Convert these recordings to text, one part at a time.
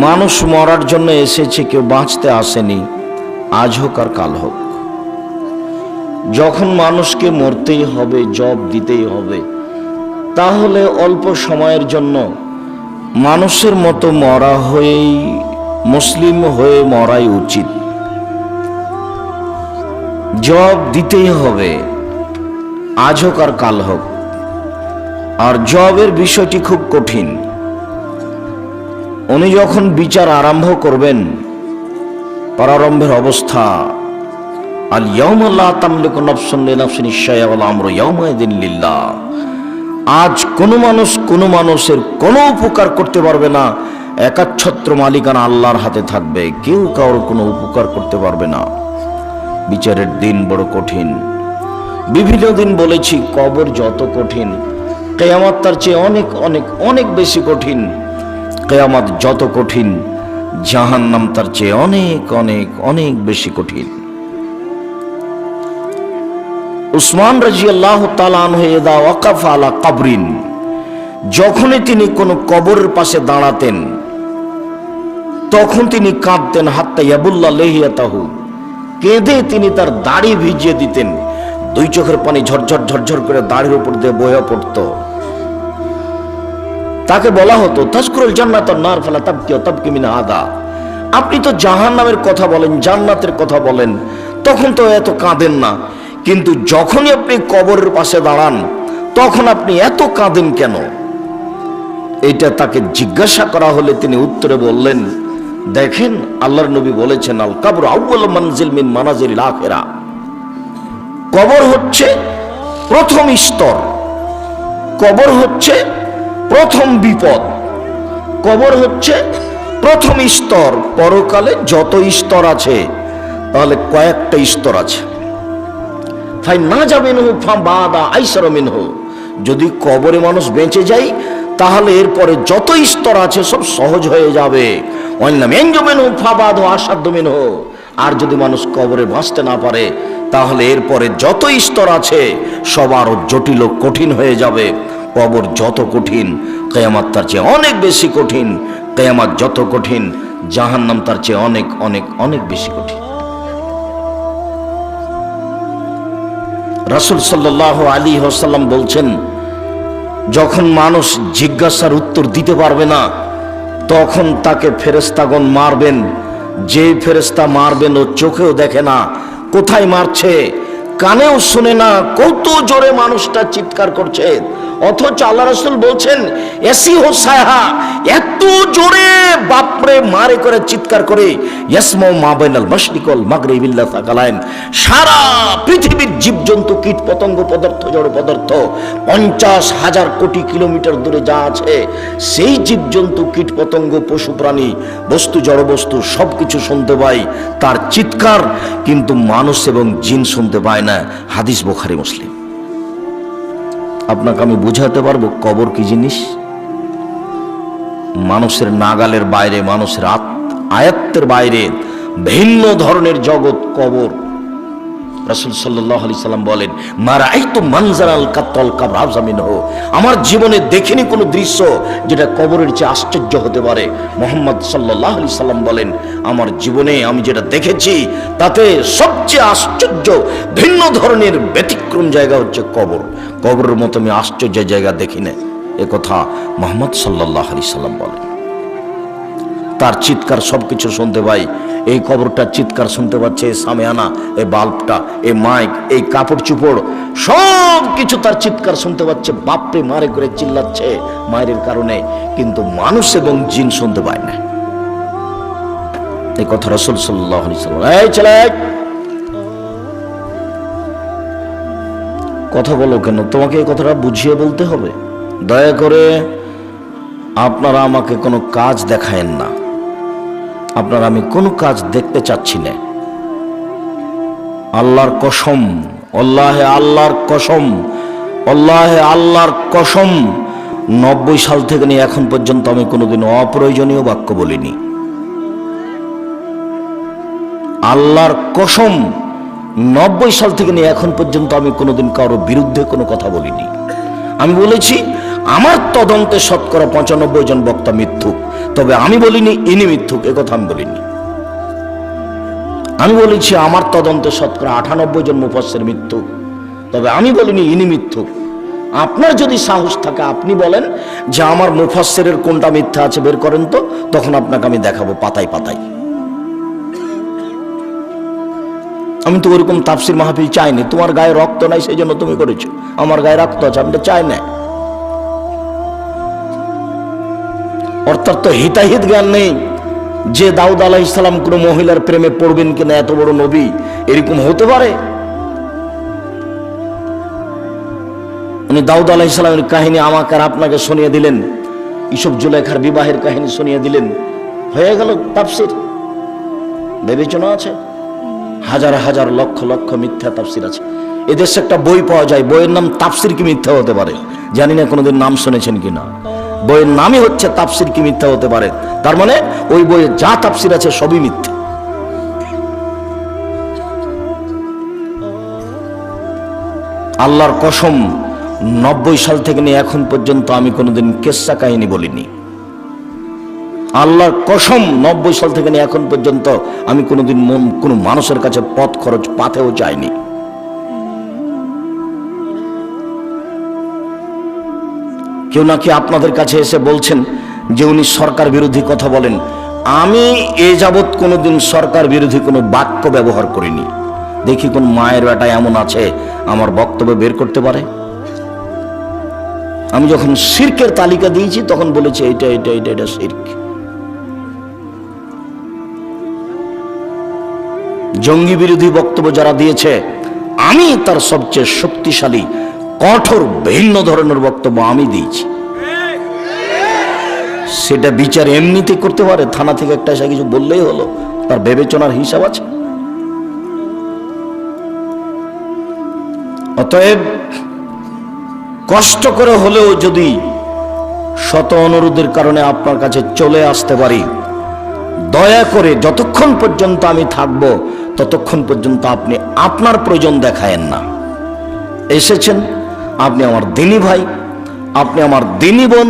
মানুষ মরার জন্য এসেছে, কেউ বাঁচতে আসেনি, আজ হোক আর কাল হোক। যখন মানুষকে মরতেই হবে, জব দিতেই হবে, তাহলে অল্প সময়ের জন্য মানুষের মতো মরা হয়েই, মুসলিম হয়ে মরাই উচিত। জব দিতেই হবে, আজ হোক আর কাল হোক। আর জবের বিষয়টি খুব কঠিন। উনি যখন বিচার আরম্ভ করবেন, প্রারম্ভের অবস্থা, আল ইয়াউমা লা তামলিকু নাফসুন লিনাফসিন শাইআ ওয়াল আমরু ইয়াউমাইযিন লিল্লাহ। আজ কোনো মানুষ কোনো মানুষের কোনো উপকার করতে পারবে না, একাচ্ছত্র মালিকানা আল্লাহর হাতে থাকবে, কেউ কারোর কোনো উপকার করতে পারবে না। বিচারের দিন বড় কঠিন। বিভিন্ন দিন বলেছি, কবর যত কঠিন, কিয়ামত তার চেয়ে অনেক অনেক অনেক বেশি কঠিন। কিয়ামত যত কঠিন, জাহান্নাম তার চেয়ে অনেক অনেক অনেক বেশি কঠিন। উসমান রাদিয়াল্লাহু তাআলা আনহু ইযা ওয়াকাফা আলা কবরিন, যখনই তিনি কোনো কবরের পাশে দাঁড়াতেন তখন তিনি কাঁদতেন, হাত্তা ইয়াবুল্লা লিহিয়াতাহু, কেঁদে তিনি তার দাড়ি ভিজিয়ে দিতেন। দুই চোখের পানি ঝরঝর ঝরঝর করে দাড়ির উপর দিয়ে বয়ে পড়ত। তাকে বলা হতো, তাজকুরুল জান্নাত ওয়ান নার ফালা তাবকি ওয়া তাবকি মিন আদা, আপনি তো জাহান্নামের কথা বলেন, জান্নাতের কথা বলেন, তখন তো এত কাঁদেন না, কিন্তু যখনই আপনি কবরের পাশে দাঁড়ান তখন আপনি এত কাঁদেন কেন? এটা তাকে জিজ্ঞাসা করা হলে তিনি উত্তরে বললেন, দেখেন, আল্লাহর নবী বলেছেন, আল কবর আউয়ালু মানজিল মিন মানাজিলিল আখিরা, কবর হচ্ছে প্রথম স্তর, কবর হচ্ছে প্রথম বিপদ, কবর হচ্ছে প্রথম স্তর। পরকালে যত স্তর আছে, তাহলে কয়েকটা স্তর আছে। ফাইন যাবেনহু ফাবাদা আইসারু মিনহু, যদি কবরে মানুষ বেঁচে যায় তাহলে এরপরে যত স্তর আছে সব সহজ হয়ে যাবে। ওয়াইনাম ইয়ানজুমিনহু ফাবাদা আসাদ্দু মিনহু, আর যদি মানুষ কবরে বাঁচতে না পারে তাহলে এরপরে যত স্তর আছে সব আরো জটিল ও কঠিন হয়ে যাবে। কবর যত কঠিন, কিয়ামত তার চেয়ে অনেক বেশি কঠিন। কিয়ামত যত কঠিন, জাহান্নাম তার চেয়ে অনেক অনেক অনেক বেশি কঠিন। রাসূল সাল্লাল্লাহু আলাইহি ওয়াসাল্লাম বলছেন, যখন মানুষ জিজ্ঞাসার উত্তর দিতে পারবে না তখন তাকে ফেরেশতাগণ মারবেন। যে ফেরেশতা মারবেন ও চোখেও দেখে না, কোথায় মারছে কানেও শুনে না, কত জোরে মানুষটা চিৎকার করছে, অথচ আল্লাহ রাসূল বলছেন এসি হো সায়হা, এত জোরে বাপরে মারে করে চিৎকার করে, ইয়াসমাউ মা বাইনাল মাশরিক ওয়াল মাগরিব ইল্লা সাকালাইন, সারা পৃথিবীর জীবজন্তু, কীট পতঙ্গ, পদার্থ, জড় পদার্থ 50,000 কোটি কিলোমিটার দূরে যা আছে, সেই জীবজন্তু, কীট পতঙ্গ, পশু প্রাণী, বস্তু, জড় বস্তু সবকিছু শুনতে পায় তার চিৎকার, কিন্তু মানুষ এবং জিন শুনতে পায় না। হাদিস বুখারী মুসলিম। আপনাকে আমি বুঝাতে পারবো কবর কি জিনিস। মানুষের নাগালের বাইরে, মানুষের আয়ত্তের বাইরে ভিন্ন ধরনের জগৎ কবর। রাসূল সাল্লাল্লাহু আলাইহি সাল্লাম বলেন, মা রাআইতু মানজারাল কাত্তাল কবর আযম মিনহু, আমার জীবনে দেখিনি কোনো দৃশ্য যেটা কবরের চেয়ে আশ্চর্য হতে পারে। মুহাম্মদ সাল্লাল্লাহু আলাইহি সাল্লাম বলেন, আমার জীবনে আমি যেটা দেখেছি তাতে সবচেয়ে আশ্চর্য, ভিন্ন ধরনের ব্যতিক্রম জায়গা হচ্ছে কবর। কবরের মতো আমি আশ্চর্য জায়গা দেখি না, এ কথা মুহাম্মদ সাল্লাল্লাহু আলাইহি সাল্লাম বলেন। তার চিৎকার সবকিছু শুনতে পাই। এই কবরটার চিৎকার শুনতে পাচ্ছে, এই সামিয়ানা, এই বাল্বটা, এই মাইক, এই কাপড় চুপড়, সব কিছু তার চিৎকার শুনতে পাচ্ছে, বাপরে মারে করে চিল্লাচ্ছে মায়ের কারণে, কিন্তু মানুষ এবং জিন শুনতে পায় না। এই কথা রাসূল সাল্লাল্লাহু আলাইহি সাল্লাম, এই ছেলে কথা বলো কেন? তোমাকে এই কথাটা বুঝিয়ে বলতে হবে? দয়া করে আপনারা আমাকে কোনো কাজ দেখায়েন না, আপনারা আমি কোনো কাজ দেখতে চাচ্ছি না। আল্লাহর কসম, আল্লাহে আল্লাহর কসম, আল্লাহে আল্লাহর কসম, 90 সাল থেকে নিয়ে এখন পর্যন্ত আমি কোনোদিন অপ্রয়োজনীয় বাক্য বলিনি। আল্লাহর কসম, 90 সাল থেকে নিয়ে এখন পর্যন্ত আমি কোনোদিন কারোর বিরুদ্ধে কোনো কথা বলিনি। আমি বলেছি আমার তদন্তে শতকরা 95 জন বক্তা মিথ্যুক, তবে আমি বলিনি ইনি মিথ্যুক, একথা আমি বলিনি। আমি বলেছি আমার তদন্তে শতকরা 98 জন মুফাসসির মিথ্যুক, তবে আমি বলিনি ইনি মিথ্যুক। আপনার যদি সাহস থাকে আপনি বলেন যে আমার মুফাসসিরের কোনটা মিথ্যা আছে বের করেন তো, তখন আপনাকে আমি দেখাবো পাতায় পাতায়। আমি তো ওরকম তাফসির মাহফিল চাইনি, তোমার গায়ে রক্ত নাই সেই জন্য তুমি করেছো, আমার গায়ে রক্ত আছে আমি তো চাই না। অর্থাৎ তো হিতাহিত জ্ঞান নেই যে দাউদ আলাইহিস সালাম কোন মহিলার প্রেমে পড়বেন কিনা, এত বড় নবী এরকম হতে পারে? উনি দাউদ আলাইহিস সালামের কাহিনী আমাকে আর আপনাকে শুনিয়ে দিলেন, ইসুফ জুলেখার বিবাহের কাহিনী শুনিয়ে দিলেন, হয়ে গেল তাফসির। বিবেচনা আছে? হাজার হাজার লক্ষ লক্ষ মিথ্যা তাফসির আছে। এদেশে একটা বই পাওয়া যায়, বইয়ের নাম তাফসির কি মিথ্যা হতে পারে, জানি না কোনোদিন নাম শুনেছেন কিনা। বইয়ের নামই হচ্ছে তাফসির কি মিথ্যা হতে পারে, তার মানে ওই বইয়ে যা তাফসির আছে সবই মিথ্যা। আল্লাহর কসম 90 সাল থেকে নিয়ে এখন পর্যন্ত আমি কোনোদিন কেসা কাহিনী বলিনি। আল্লাহর কসম 90 সাল থেকে নিয়ে এখন পর্যন্ত আমি কোনোদিন কোনো মানুষের কাছে পথ খরচ পাতেও চাইনি। কেউ নাকি আপনাদের কাছে এসে বলছেন যে উনি সরকার বিরোধী কথা বলেন। আমি এ যাবৎ কোনোদিন সরকার বিরোধী কোনো বাক্য ব্যবহার করিনি। দেখি কোন মায়ের বেটা এমন আছে আমার বক্তব্য বের করতে পারে। আমি যখন শিরকের তালিকা দিয়েছি তখন বলেছি এটা এটা এটা এটা শিরক। জঙ্গি বিরোধী বক্তব্য যারা দিয়েছে আমি তার সবচেয়ে শক্তিশালী কঠোর ভিন্ন ধরনের বক্তব্য আমি দিয়েছি। সেটা বিচার এমনিতে করতে পারে, থানা থেকে একটা এসে কিছু বললেই হলো, তার বিবেচনার হিসাব আছে। অতএব কষ্ট করে হলেও যদি শত অনুরোধের কারণে আপনার কাছে চলে আসতে পারি, দয়া করে যতক্ষণ পর্যন্ত আমি থাকব ততক্ষণ পর্যন্ত আপনি আপনার প্রয়োজন দেখায়েন না। এসেছেন, আপনি আমার দিনী ভাই, আপনি আমার দিনী বোন,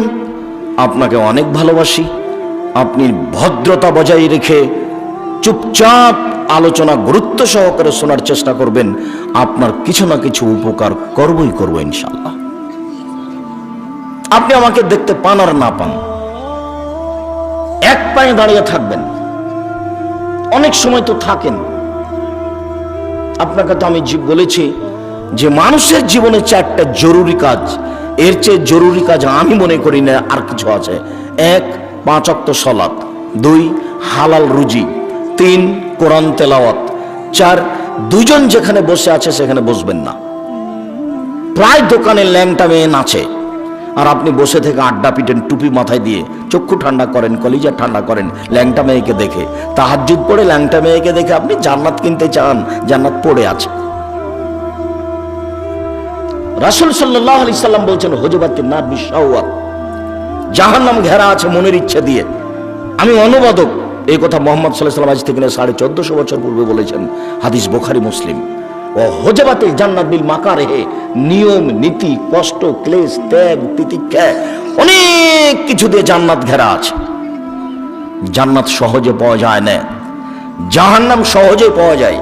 আপনাকে অনেক ভালোবাসি। আপনি ভদ্রতা বজায় রেখে চুপচাপ আলোচনা গুরুত্ব সহকারে শোনার চেষ্টা করবেন, আপনার কিছু না কিছু উপকার করবই করব ইনশাআল্লাহ। আপনি আমাকে দেখতে পান আর না পান, এক পায়ে দাঁড়িয়ে থাকবেন, অনেক সময় তো থাকেন। আপনাকে তো আমি বলেছি যে মানুষের জীবনে 4টা জরুরি কাজ, এর চেয়ে জরুরি কাজ আমি মনে করি না আর কিছু আছে। 1 5 ওয়াক্ত সালাত, 2 হালাল রুজি, 3 কোরআন তেলাওয়াত, 4 দুজন যেখানে বসে আছে সেখানে বসবেন না। প্রায় দোকানে ল্যাংটা মেয়ে নাচে আর আপনি বসে থেকে আড্ডা পিটেন টুপি মাথায় দিয়ে, চক্ষু ঠান্ডা করেন, কলিজা ঠান্ডা করেন ল্যাংটা মেয়েকে দেখে। তাহাজ্জুদ পড়ে ল্যাংটা মেয়েকে দেখে আপনি জান্নাত কিনতে চান, জান্নাত পড়ে আছে। রাসূল সাল্লাল্লাহু আলাইহি সাল্লাম বলছেন হুজবাতিন নার বিশাওয়াত, জাহান্নাম ঘেরা আছে মনের ইচ্ছা দিয়ে। আমি অনুবাদক, এই কথা মুহাম্মদ সাল্লাল্লাহু আলাইহি সাল্লাম আজ থেকে 1450 বছর পূর্বে বলেছেন, হাদিস বুখারী মুসলিম। ও হুজবাতিল জান্নাত বিল মাকারিহি, নিয়ম নীতি কষ্ট ক্লেশ ত্যাগ তিতিক্ষা অনেক কিছু দিয়ে জান্নাত ঘেরা আছে। জান্নাত সহজে পাওয়া যায় না, জাহান্নাম সহজে পাওয়া যায়।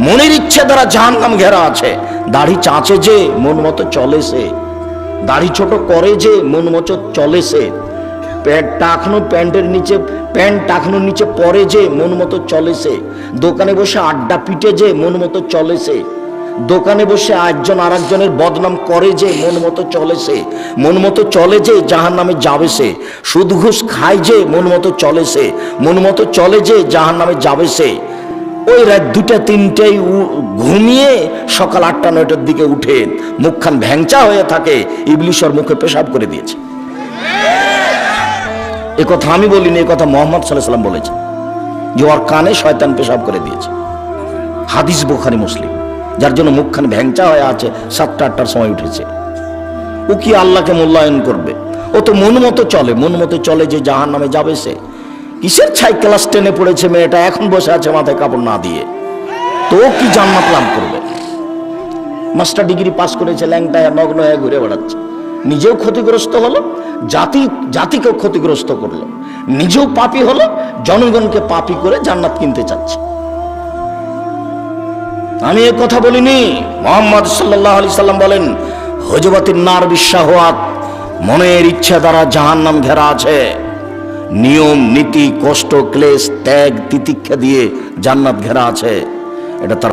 মনের ইচ্ছা দ্বারা জাহান্নাম ঘেরা আছে। দাড়ি চাঁচে যে মন মতো চলে সে, দাড়ি ছোট করে যে মন মতো চলে সে, প্যান্ট টাকনোর নিচে পরে যে মন মতো চলে সে, দোকানে বসে আড্ডা পিটে যে মন মতো চলে সে, দোকানে বসে একজন আর একজনের বদনাম করে যে মন মতো চলে সে, মন মতো চলে যে জাহান্নামে যাবে সে, সুদ ঘুষ খায় যে মন মতো চলে সে, মন মতো চলে যে জাহান্নামে যাবে সে। ওই রাত 2টা 3টায় ঘুমিয়ে সকাল 8টা 9টার দিকে উঠে মুখখান ভ্যাংচা হয়ে থাকে, ইবলিশর মুখে পেশাব করে দিয়েছে। এ কথা আমি বলিনি, এ কথা মুহাম্মদ সাল্লাল্লাহু আলাইহি সাল্লাম বলেছেন যে ওর কানে শয়তান পেশাব করে দিয়েছে। হাদিস বুখারী মুসলিম। যার জন্য মুখখান ভ্যাংচা হয়ে আছে, 7টা 8টার সময় উঠেছে। ও কি আল্লাহকে মূল্যায়ন করবে? ও তো মন মতো চলে, মন মতো চলে যে জাহান্নামে যাবে সে। কিসের ছাই ক্লাস 10-এ পড়েছে মেয়েটা, এখন বসে আছে মাথায় কাপড় না দিয়ে, তো কি জান্নাত লাভ করবে? মাস্টার ডিগ্রি পাস করেছে, ল্যাংটায় নগ্ন হয়ে ঘুরে বেড়াচ্ছে। নিজেও ক্ষতিগ্রস্ত হলো, জাতিকেও ক্ষতিগ্রস্ত করলো, নিজেও পাপী হলো, জনগণকে পাপী করে জান্নাত কিনতে চাচ্ছে। আমি এ কথা বলিনি। মুহাম্মদ সাল্লাল্লাহু আলাইহি সাল্লাম বলেন, হুজুবাতিন নার বিশাহওয়াত, মনের ইচ্ছা দ্বারা জাহান্নাম ঘেরা আছে। নিয়ম নীতি কষ্ট ক্লেশ ত্যাগ তিতিক্ষা দিয়ে জান্নাত ঘেরা আছে। এটা তার